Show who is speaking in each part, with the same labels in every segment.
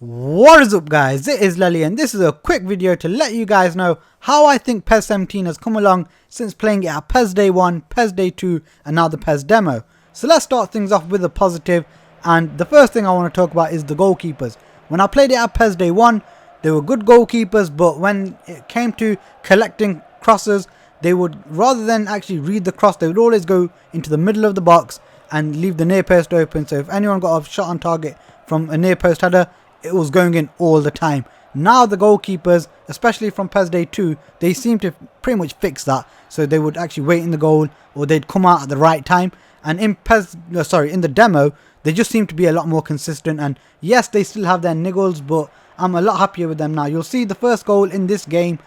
Speaker 1: What is up guys, it is Lely and this is a quick video to let you guys know how I think PES 17 has come along since playing it at PESDay 1, PESDay 2 and now the PES demo. So let's start things off with a positive, and the first thing I want to talk about is the goalkeepers. When I played it at PESDay 1, they were good goalkeepers, but when it came to collecting crosses, they would, rather than actually read the cross, they would always go into the middle of the box and leave the near post open, so if anyone got a shot on target from a near post header, it was going in all the time. Now the goalkeepers, especially from PESDay 2, they seem to pretty much fix that. So they would actually wait in the goal, or they'd come out at the right time. And in in the demo, they just seem to be a lot more consistent. And yes, they still have their niggles, but I'm a lot happier with them now. You'll see the first goal in this game,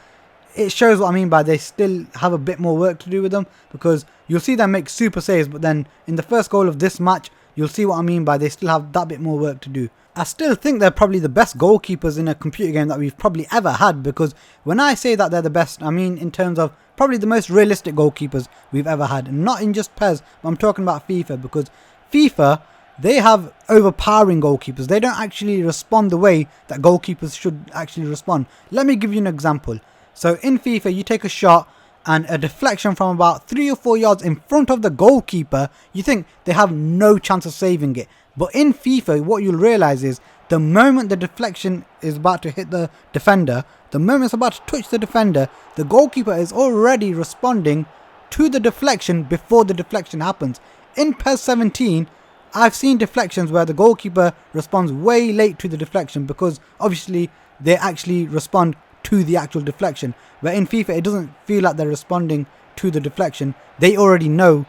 Speaker 1: it shows what I mean by they still have a bit more work to do with them, because you'll see them make super saves, but then in the first goal of this match, you'll see what I mean by they still have that bit more work to do. I still think they're probably the best goalkeepers in a computer game that we've probably ever had, because when I say that they're the best, I mean in terms of probably the most realistic goalkeepers we've ever had. Not in just PES, but I'm talking about FIFA, because FIFA, they have overpowering goalkeepers. They don't actually respond the way that goalkeepers should actually respond. Let me give you an example. So in FIFA, you take a shot and a deflection from about 3 or 4 yards in front of the goalkeeper, you think they have no chance of saving it. But in FIFA, what you'll realise is the moment the deflection is about to hit the defender, the moment it's about to touch the defender, the goalkeeper is already responding to the deflection before the deflection happens. In PES 17, I've seen deflections where the goalkeeper responds way late to the deflection, because obviously they actually respond to the actual deflection. Where in FIFA, it doesn't feel like they're responding to the deflection. They already know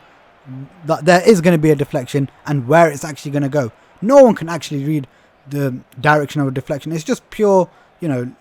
Speaker 1: that there is going to be a deflection and where it's actually going to go. No one can actually read the direction of a deflection. It's just pure,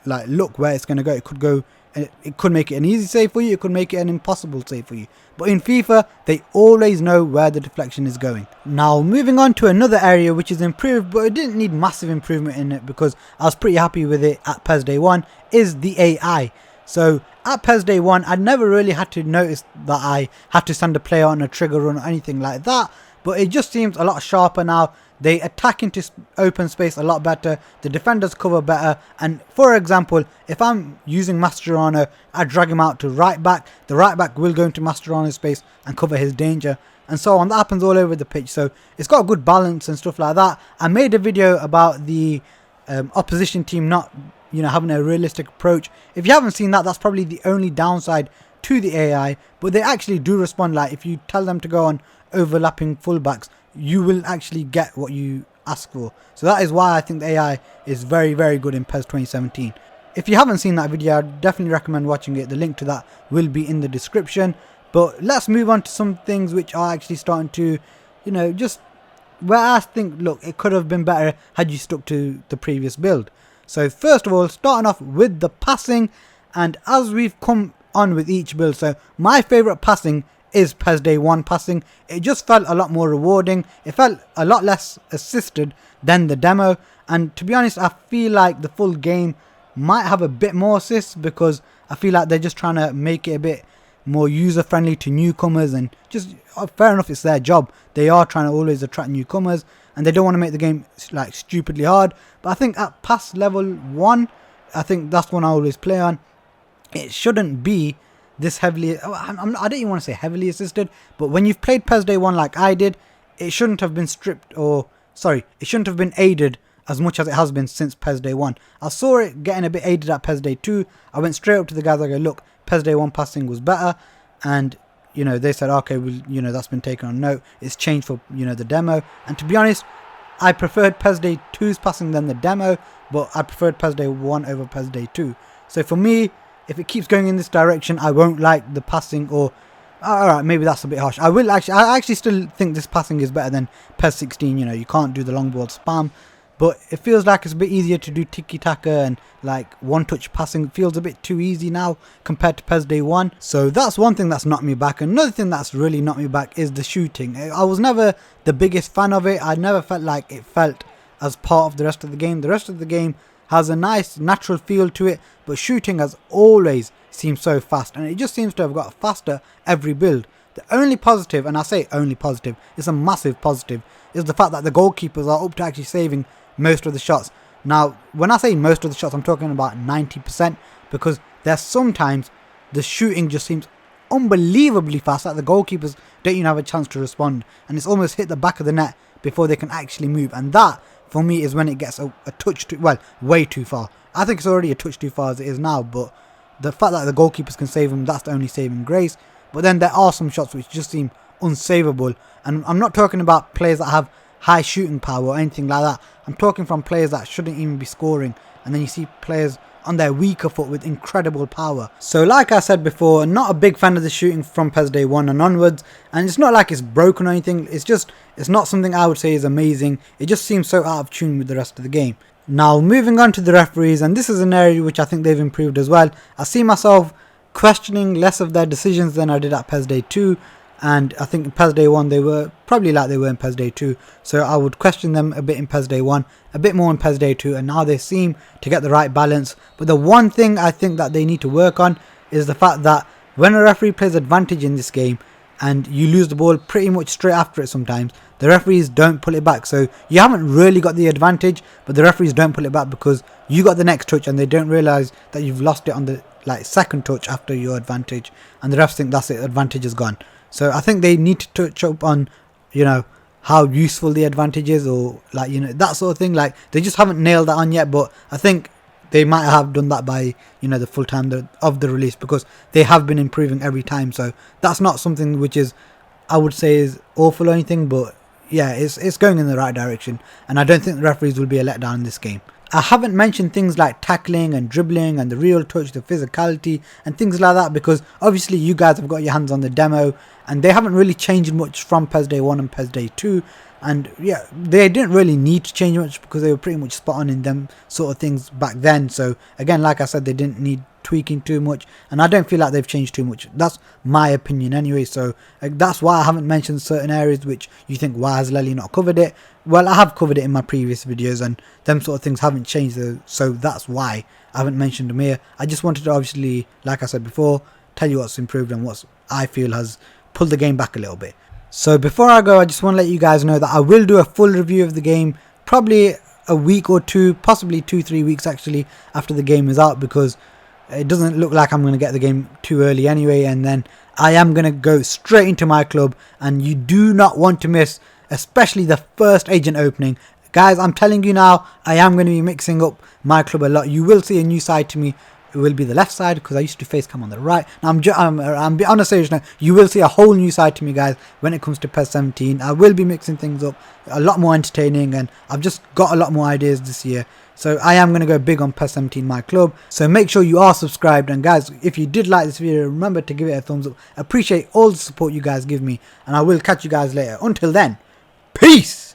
Speaker 1: like look where it's going to go. It could go, it could make it an easy save for you, it could make it an impossible save for you. But in FIFA, they always know where the deflection is going. Now, moving on to another area which is improved, but it didn't need massive improvement in it because I was pretty happy with it at PESDay 1, is the AI. So at PESDay 1, I never really had to notice that I had to send a player on a trigger run or anything like that, but it just seems a lot sharper now. They attack into open space a lot better, the defenders cover better, and for example, if I'm using Mascherano, I drag him out to right back, the right back will go into Mascherano's space and cover his danger, and so on. That happens all over the pitch, so it's got a good balance and stuff like that. I made a video about the opposition team not having a realistic approach. If you haven't seen that, that's probably the only downside to the AI, but they actually do respond. Like if you tell them to go on overlapping fullbacks, you will actually get what you ask for. So that is why I think the AI is very, very good in PES 2017. If you haven't seen that video, I definitely recommend watching it. The link to that will be in the description. But let's move on to some things which are actually starting to, just where I think, look, it could have been better had you stuck to the previous build. So first of all, starting off with the passing, and as we've come on with each build, so my favourite passing is PESDay 1 passing. It just felt a lot more rewarding. It felt a lot less assisted than the demo, and to be honest, I feel like the full game might have a bit more assists, because I feel like they're just trying to make it a bit more user friendly to newcomers, and just fair enough, it's their job. They are trying to always attract newcomers, and they don't want to make the game like stupidly hard. But I think at pass level 1, I think that's one I always play on. It shouldn't be this heavily, I don't even want to say heavily assisted, but when you've played PESDay 1 like I did, it shouldn't have been it shouldn't have been aided as much as it has been since PESDay 1. I saw it getting a bit aided at PESDay 2. I went straight up to the guys, I go, look, PESDay 1 passing was better, and they said, okay, well, that's been taken on note, it's changed for the demo. And to be honest, I preferred PESDay 2's passing than the demo, but I preferred PESDay 1 over PESDay 2. So for me, if it keeps going in this direction, I won't like the passing, or alright, maybe that's a bit harsh. I actually still think this passing is better than PES 16. You can't do the long ball spam, but it feels like it's a bit easier to do tiki-taka, and like one-touch passing feels a bit too easy now compared to PESDay 1. So that's one thing that's knocked me back. Another thing that's really knocked me back is the shooting. I was never the biggest fan of it. I never felt like it felt as part of the rest of the game. The rest of the game has a nice natural feel to it, but shooting has always seemed so fast, and it just seems to have got faster every build. The only positive, and I say only positive, it's a massive positive, is the fact that the goalkeepers are up to actually saving most of the shots. Now, when I say most of the shots, I'm talking about 90%, because there's sometimes the shooting just seems unbelievably fast, like the goalkeepers don't even have a chance to respond, and it's almost hit the back of the net before they can actually move. And that, for me, is when it gets a touch too, well, way too far. I think it's already a touch too far as it is now, but the fact that the goalkeepers can save them, that's the only saving grace. But then there are some shots which just seem unsavable, and I'm not talking about players that have high shooting power or anything like that. I'm talking from players that shouldn't even be scoring, and then you see players on their weaker foot with incredible power. So like I said before, not a big fan of the shooting from PESDay 1 and onwards, and it's not like it's broken or anything, it's not something I would say is amazing. It just seems so out of tune with the rest of the game. Now moving on to the referees, and this is an area which I think they've improved as well. I see myself questioning less of their decisions than I did at PESDay 2, and I think in PESDay 1 they were probably like they were in PESDay 2, so I would question them a bit in PESDay 1, a bit more in PESDay 2, and now they seem to get the right balance. But the one thing I think that they need to work on is the fact that when a referee plays advantage in this game and you lose the ball pretty much straight after it sometimes, the referees don't pull it back. So you haven't really got the advantage, but the referees don't pull it back because you got the next touch and they don't realise that you've lost it on the second touch after your advantage, and the refs think that's it, advantage is gone. So I think they need to touch up on, how useful the advantage is, or that sort of thing. Like, they just haven't nailed that on yet, but I think they might have done that by, the full time of the release, because they have been improving every time. So that's not something which is, I would say, is awful or anything, but yeah, it's going in the right direction, and I don't think the referees will be a letdown in this game. I haven't mentioned things like tackling and dribbling and the real touch, the physicality and things like that, because obviously you guys have got your hands on the demo and they haven't really changed much from PESDay 1 and PESDay 2. And yeah, they didn't really need to change much because they were pretty much spot on in them sort of things back then. So again, like I said, they didn't need tweaking too much, and I don't feel like they've changed too much. That's my opinion anyway, so that's why I haven't mentioned certain areas which you think, why has Lely not covered it? Well, I have covered it in my previous videos, and them sort of things haven't changed, so that's why I haven't mentioned them here. I just wanted to, obviously, like I said before, tell you what's improved and what I feel has pulled the game back a little bit. So before I go, I just want to let you guys know that I will do a full review of the game, probably a week or two, possibly 2-3 weeks actually, after the game is out, because it doesn't look like I'm going to get the game too early anyway, and then I am going to go straight into my club, and you do not want to miss, especially the first agent opening. Guys, I'm telling you now, I am going to be mixing up my club a lot. You will see a new side to me. It will be the left side, because I used to face cam on the right. Now I'm on a serious note, you will see a whole new side to me, guys, when it comes to PES 17. I will be mixing things up, a lot more entertaining, and I've just got a lot more ideas this year. So I am going to go big on PES 17 my club. So make sure you are subscribed, and guys, if you did like this video, remember to give it a thumbs up. Appreciate all the support you guys give me, and I will catch you guys later. Until then, peace!